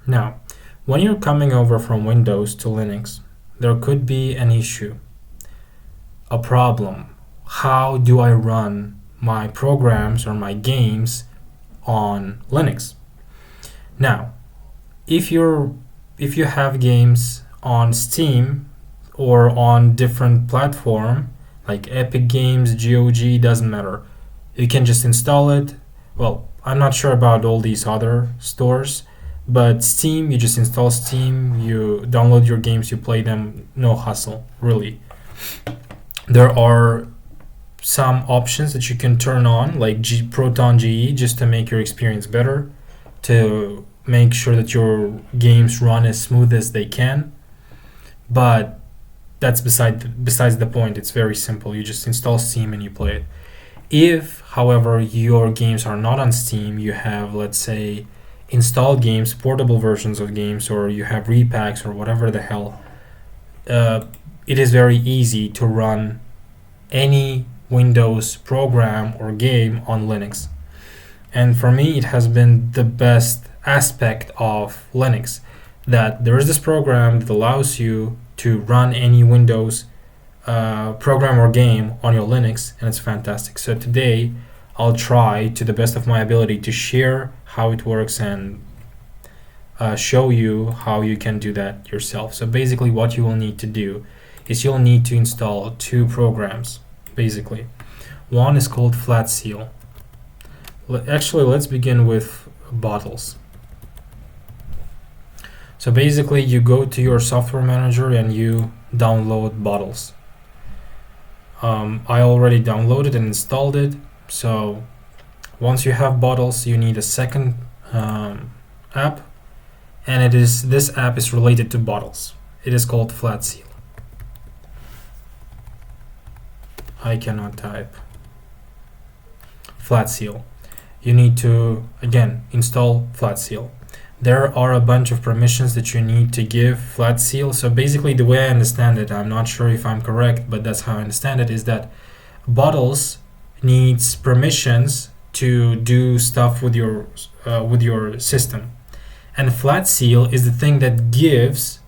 Now, when you're coming over from Windows to Linux, there could be an issue, a problem. How do I run my programs or my games on Linux? Now, if you have games on Steam or on different platform like Epic Games, GOG, doesn't matter. You can just install it. Well, I'm not sure about all these other stores, but Steam, you just install Steam, you download your games, you play them, no hassle, really. There are some options that you can turn on, like Proton GE, just to make your experience better, to make sure that your games run as smooth as they can. But that's besides the point. It's very simple. You just install Steam and you play it. If, however, your games are not on Steam, you have, let's say, installed games, portable versions of games, or you have repacks or whatever the hell, it is very easy to run any Windows program or game on Linux. And for me, it has been the best aspect of Linux, that there is this program that allows you to run any Windows program or game on your Linux, and it's fantastic. So today I'll try to the best of my ability to share how it works and show you how you can do that yourself. So basically what you will need to do is you'll need to install two programs, basically. One is called Flatseal. Actually, let's begin with Bottles. So basically you go to your software manager and you download Bottles. I already downloaded and installed it. So once you have Bottles, you need a second app, and this app is related to Bottles. It is called Flatseal. I cannot type. Flatseal. You need to again install Flatseal. There are a bunch of permissions that you need to give Flatseal. So basically the way I understand it, I'm not sure if I'm correct, but that's how I understand it, is that Bottles needs permissions to do stuff with your system. And Flatseal is the thing that gives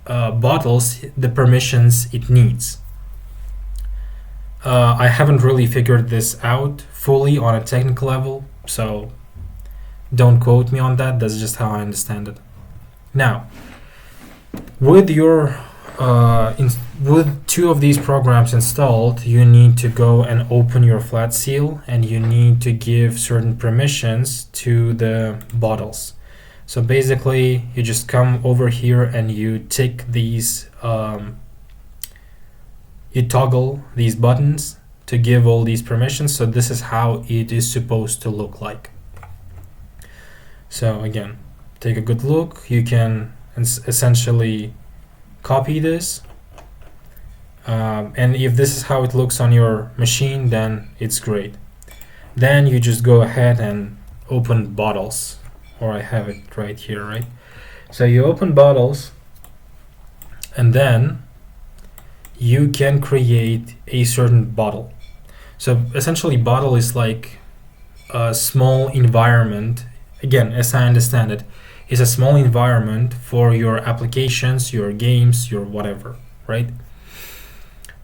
Bottles the permissions it needs. I haven't really figured this out fully on a technical level, so don't quote me on that. That's just how I understand it. Now, with your with two of these programs installed, you need to go and open your Flatseal, and you need to give certain permissions to the Bottles. So basically, you just come over here and you tick these, you toggle these buttons to give all these permissions. So this is how it is supposed to look like. So again, take a good look. You can essentially copy this, and if this is how it looks on your machine, then it's great. Then you just go ahead and open Bottles, or I have it right here, right? So you open Bottles, and then you can create a certain bottle. So essentially Bottle is like a small environment. Again, as I understand it, is a small environment for your applications, your games, your whatever, right?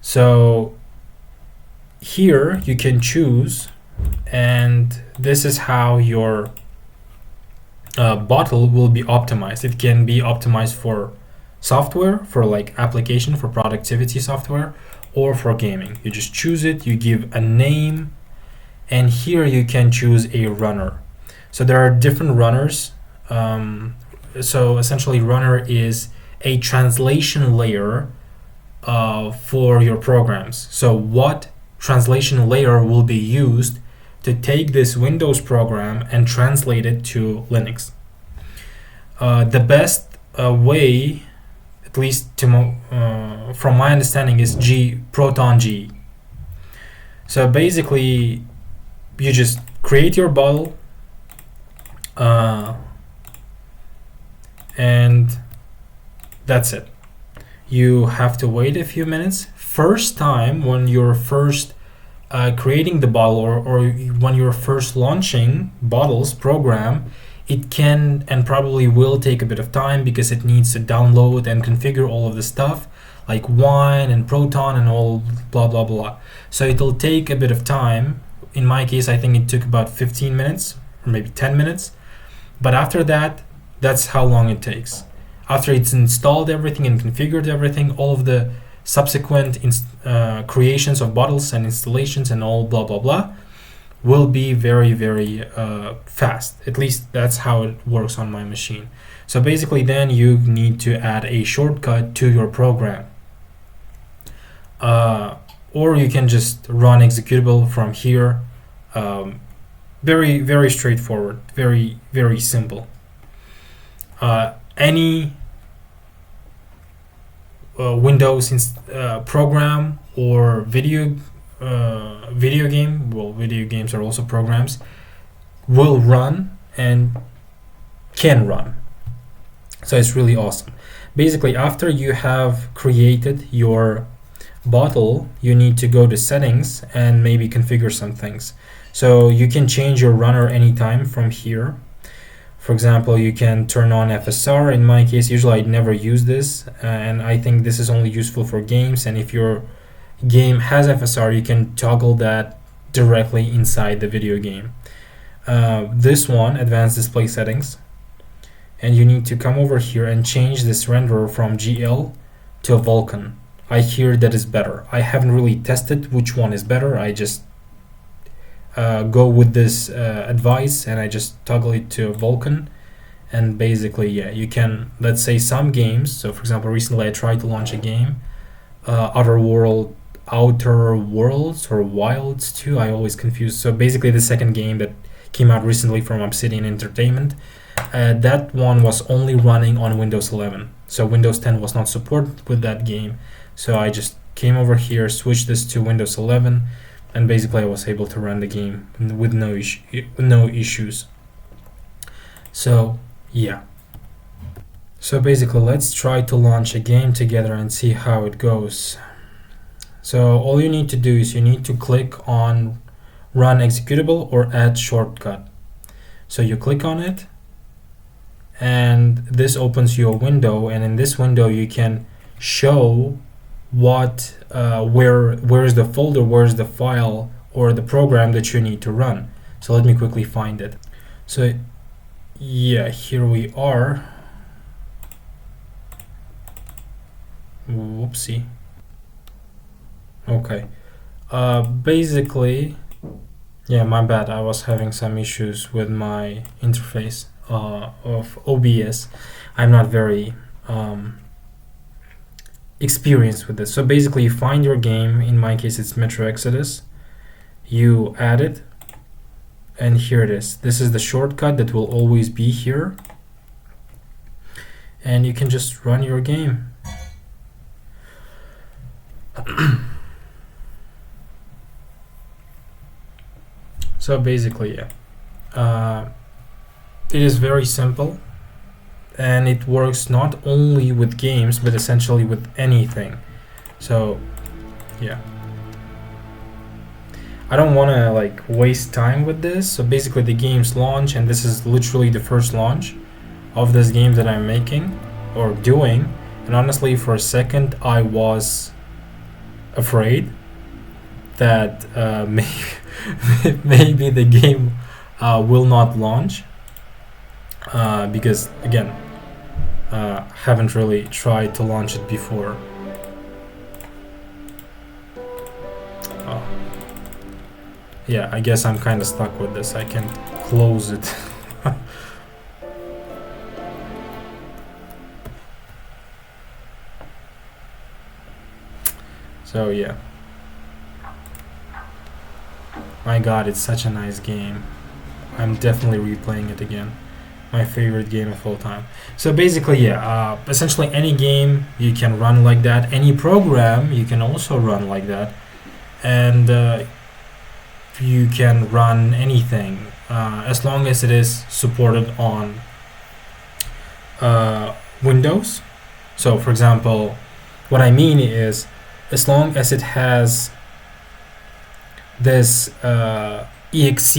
So here you can choose, and this is how your bottle will be optimized. It can be optimized for software, for like application, for productivity software, or for gaming. You just choose it, you give a name, and here you can choose a runner. So there are different runners. So essentially runner is a translation layer for your programs. So what translation layer will be used to take this Windows program and translate it to Linux? The best way, at least from my understanding, is Proton GE. So basically you just create your bottle, and that's it. You have to wait a few minutes. First time when you're first creating the bottle, or when you're first launching Bottles program, it can and probably will take a bit of time because it needs to download and configure all of the stuff like Wine and Proton and all blah blah blah. So it'll take a bit of time. In my case, I think it took about 15 minutes or maybe 10 minutes. But after that, that's how long it takes. After it's installed everything and configured everything, all of the subsequent creations of bottles and installations and all blah blah blah will be very very fast. At least that's how it works on my machine. So basically then you need to add a shortcut to your program, or you can just run executable from here. Very very straightforward, very very simple. Any Windows program or video game, well, video games are also programs, will run and can run. So it's really awesome. Basically, after you have created your bottle, you need to go to settings and maybe configure some things. So you can change your runner anytime from here. For example, you can turn on FSR. In my case, usually I never use this, and I think this is only useful for games. And if your game has FSR, you can toggle that directly inside the video game. This one, Advanced Display Settings, and you need to come over here and change this renderer from GL to a Vulkan. I hear that is better. I haven't really tested which one is better. I just go with this advice and I just toggle it to Vulkan. And basically, yeah, you can, let's say some games, so for example recently I tried to launch a game, Outer Worlds or Wilds 2, I always confuse. So basically the second game that came out recently from Obsidian Entertainment, that one was only running on Windows 11, so Windows 10 was not supported with that game. So I just came over here, switched this to Windows 11, and basically I was able to run the game with no issues. So yeah, so basically let's try to launch a game together and see how it goes. So all you need to do is you need to click on Run Executable or Add Shortcut. So you click on it and this opens your window, and in this window you can show what where is the folder, where is the file or the program that you need to run. So let me quickly find it. So yeah, here we are. Whoopsie. Okay, basically, yeah, my bad, I was having some issues with my interface of OBS. I'm not very experienced with this. So basically you find your game, in my case it's Metro Exodus, you add it, and here it is. This is the shortcut that will always be here, and you can just run your game. So basically, yeah, it is very simple, and it works not only with games but essentially with anything. So yeah, I don't want to like waste time with this. So basically the game's launch, and this is literally the first launch of this game that I'm making or doing, and honestly for a second I was afraid that maybe the game will not launch, because again, haven't really tried to launch it before. Yeah, I guess I'm kind of stuck with this. I can't close it. So yeah, my god, it's such a nice game. I'm definitely replaying it again. My favorite game of all time. So basically, yeah, essentially any game you can run like that. Any program you can also run like that, and you can run anything as long as it is supported on Windows. So for example, what I mean is, as long as it has this exe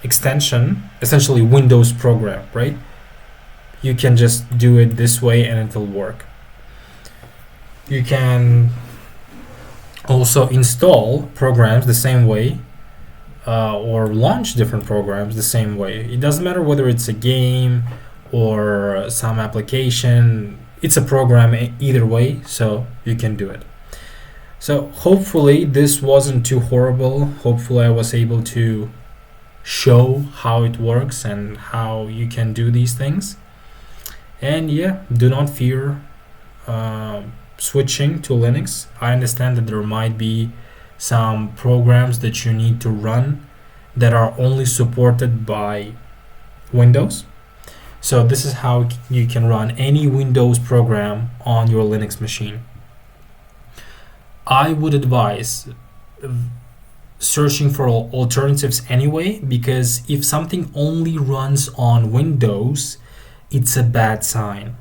extension, essentially Windows program, right? You can just do it this way and it'll work. You can also install programs the same way, or launch different programs the same way. It doesn't matter whether it's a game or some application, it's a program either way, so you can do it. So hopefully this wasn't too horrible. Hopefully I was able to show how it works and how you can do these things. And yeah, do not fear switching to Linux. I understand that there might be some programs that you need to run that are only supported by Windows. So this is how you can run any Windows program on your Linux machine. I would advise searching for alternatives anyway, because if something only runs on Windows, it's a bad sign.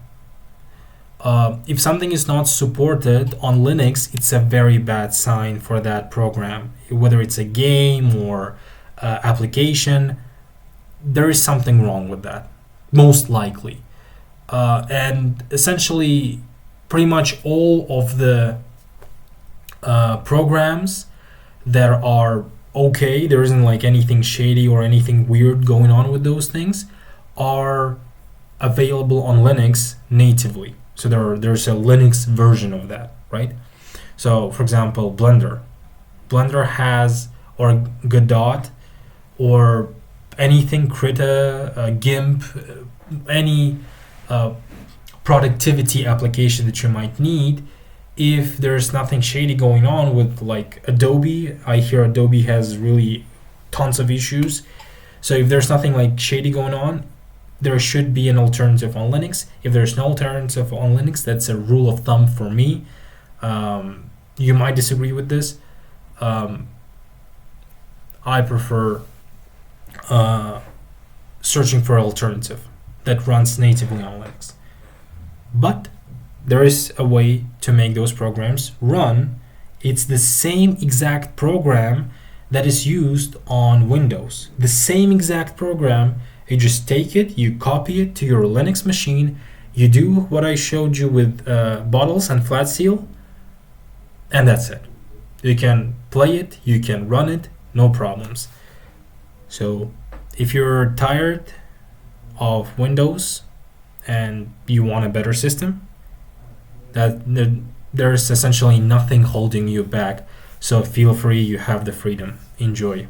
If something is not supported on Linux, it's a very bad sign for that program. Whether it's a game or application, there is something wrong with that, most likely. And essentially, pretty much all of the programs that are okay, there isn't like anything shady or anything weird going on with those things, are available on Linux natively. So there's a Linux version of that, right? So for example, Blender has, or Godot, or anything Krita, GIMP, any productivity application that you might need. If there's nothing shady going on with like Adobe, I hear Adobe has really tons of issues. So if there's nothing like shady going on, there should be an alternative on Linux. If there's no alternative on Linux, that's a rule of thumb for me. You might disagree with this. I prefer searching for an alternative that runs natively on Linux. But there is a way to make those programs run. It's the same exact program that is used on Windows. The same exact program. You just take it, you copy it to your Linux machine, you do what I showed you with Bottles and Flatseal, and that's it. You can play it, you can run it, no problems. So if you're tired of Windows and you want a better system, there's essentially nothing holding you back. So feel free, you have the freedom. Enjoy.